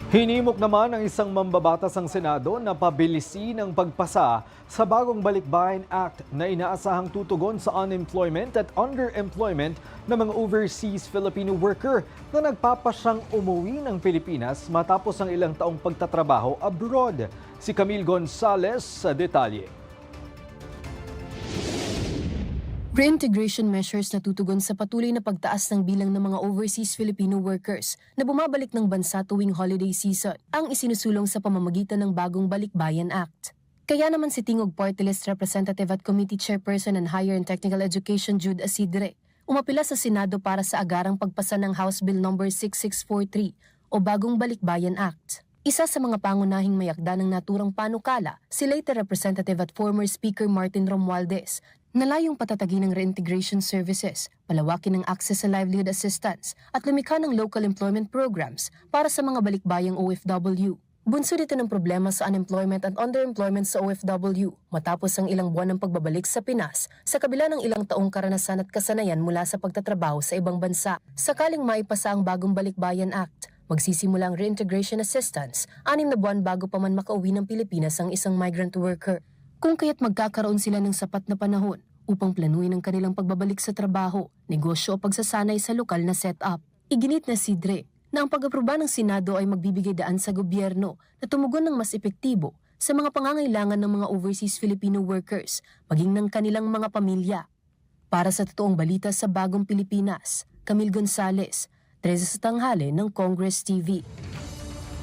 Hinimok naman ng isang mambabatas ng Senado na pabilisin ang pagpasa sa bagong Balikbayan Act na inaasahang tutugon sa unemployment at underemployment ng mga overseas Filipino worker na nagpapasyang umuwi ng Pilipinas matapos ang ilang taong pagtatrabaho abroad. Si Camille Gonzalez sa detalye. Reintegration measures na tutugon sa patuloy na pagtaas ng bilang ng mga overseas Filipino workers na bumabalik ng bansa tuwing holiday season ang isinusulong sa pamamagitan ng bagong Balikbayan Act. Kaya naman si Tingog Party List Representative at Committee Chairperson on Higher and Technical Education Jude Asidre umapila sa Senado para sa agarang pagpasa ng House Bill No. 6643 o Bagong Balikbayan Act. Isa sa mga pangunahing mayakda ng naturang panukala, si late Representative at former Speaker Martin Romualdez, na layong patatagin ng reintegration services, palawakin ng access sa livelihood assistance at lumikha ng local employment programs para sa mga balikbayang OFW. Bunsod ito ng problema sa unemployment at underemployment sa OFW matapos ang ilang buwan ng pagbabalik sa Pinas sa kabila ng ilang taong karanasan at kasanayan mula sa pagtatrabaho sa ibang bansa. Sakaling maipasa ang bagong Balikbayan Act, magsisimula ang reintegration assistance 6 na buwan bago pa man makauwi ng Pilipinas ang isang migrant worker. Kung kaya't magkakaroon sila ng sapat na panahon upang planuin ang kanilang pagbabalik sa trabaho, negosyo o pagsasanay sa lokal na setup. Iginit na si Dre na ang pag-aproba ng Senado ay magbibigay daan sa gobyerno na tumugon ng mas epektibo sa mga pangangailangan ng mga overseas Filipino workers, maging ng kanilang mga pamilya. Para sa totoong balita sa Bagong Pilipinas, Camille Gonzalez, 13 sa tanghali ng Congress TV.